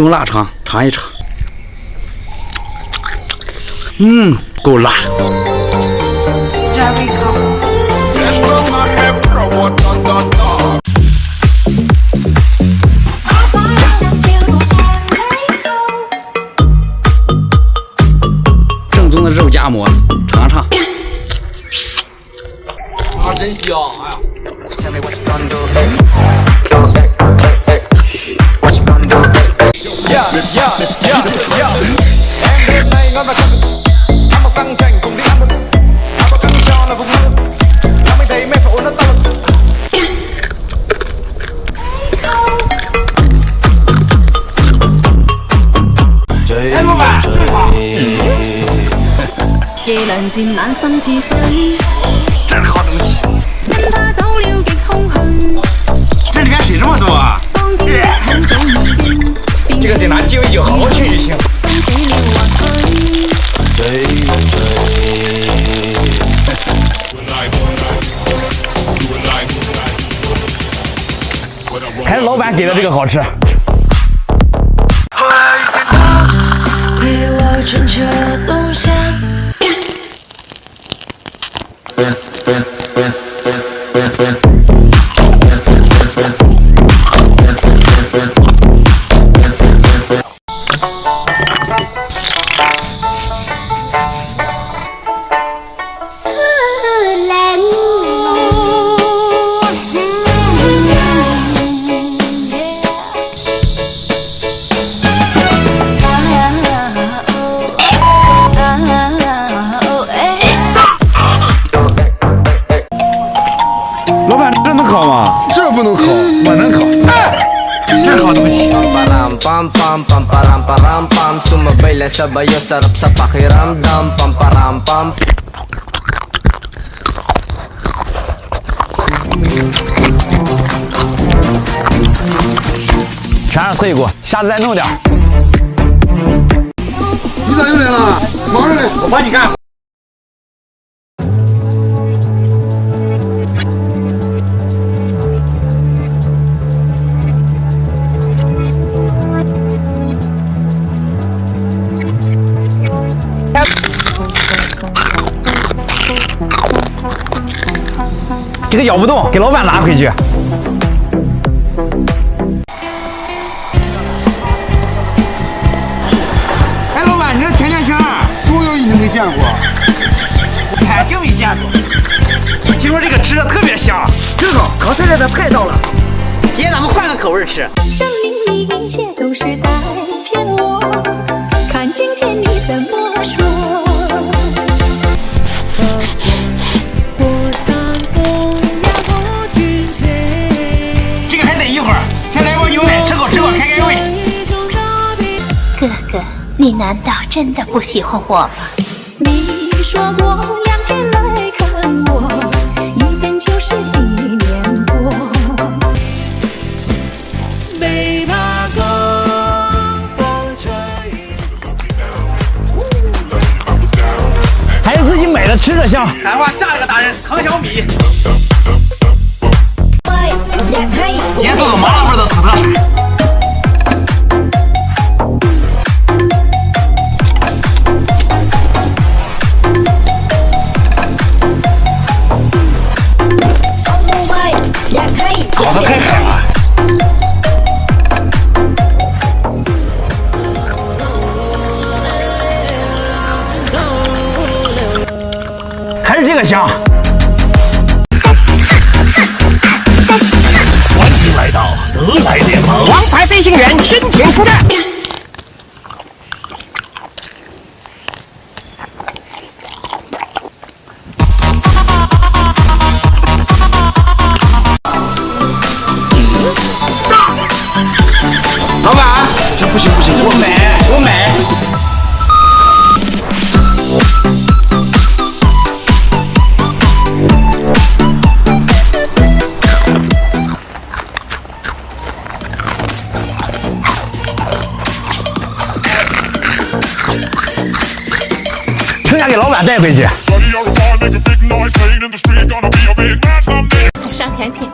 种腊肠，尝一尝。够辣。正宗的肉夹馍，尝尝。啊，真香！哎呀。 哎，老板，最好。夜涼漸冷心似水，这是好东西。因他走了極空虛。这里面水这么多啊！这个得拿鸡尾酒好好去就行。心死了或許。还是老板给的这个好吃。陪我春秋冬夏。老板，这能烤吗？这不能烤，我能烤。哎，这是好东西。全是碎骨，下次再弄点。你咋又来了？忙着呢。我帮你干。这个咬不动，给老板拿回去。哎，老板，你这甜甜圈，猪油你没见过？我肯定没见过。听说这个吃着特别香，真好，烤菜菜的太到了。今天咱们换个口味吃。证明你一切都是在骗我，看今天你怎么说。这个还得一会儿，先来包牛奶，吃口开开胃。哥哥，你难道真的不喜欢我吗？你说过2天来看我，1天就是1年过。背怕风风吹。还是自己买的，吃着香。喊话下一个达人唐小米。今天做个麻辣味的土特产。烤得太狠了。还是这个香。欢迎来到德莱联盟，王牌飞行员申请出战。老板，这不行，我买。剩下给老板带回去。上甜品。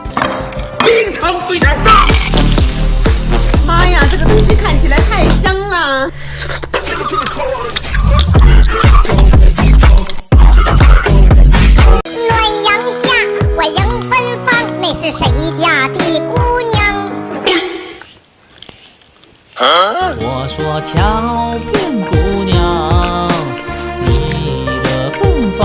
冰糖飞翔炸！妈呀，这个东西看起来太香了。暖阳下，我迎芬芳，那是谁家的姑娘？我说桥边姑娘，你的芬芳。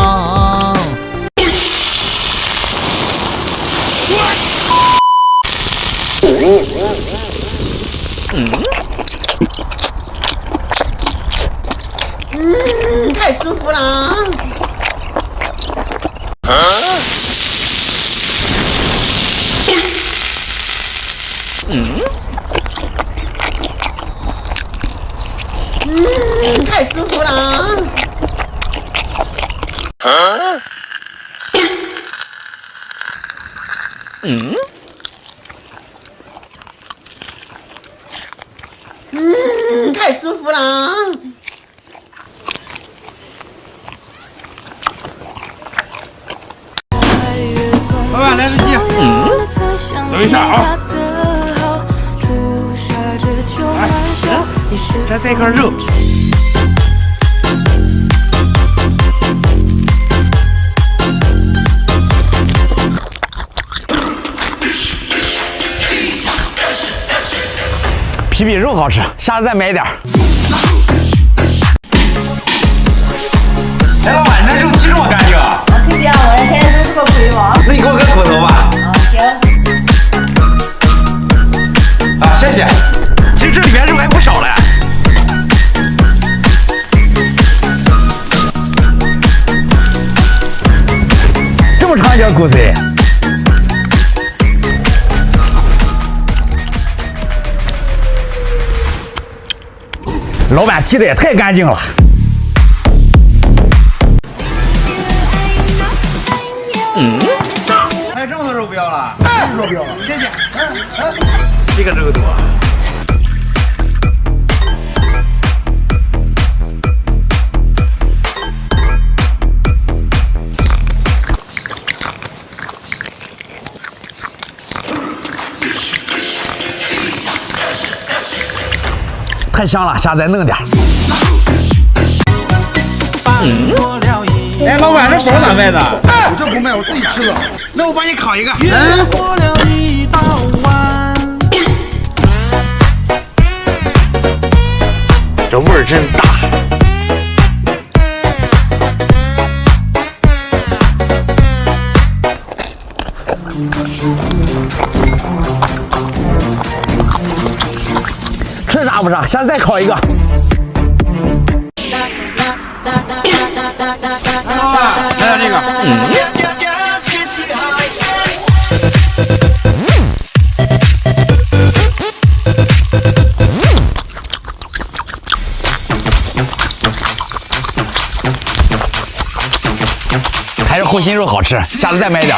太舒服了。太舒服了。太舒服了。老板来只鸡，等一下啊！来，这块肉。皮比肉好吃，下次再买点。哎，老板，你这肉鸡这么干净啊？肯定啊，我这现在是这么贵吗？那你给我个骨头吧。行。啊，谢谢。其实这里面肉还不少嘞。这么长一条骨髓。老板剔的也太干净了。还有这么多肉不要了？肉不要了，谢谢。这个肉多。太香了，下次再弄点。哎，老板，这包咋卖的？我这不卖，我自己吃的。那我帮你烤一个。这味儿真大。吃啥不啥，下次再烤一个。老板，来点这个。还是护心肉好吃，下次再买点。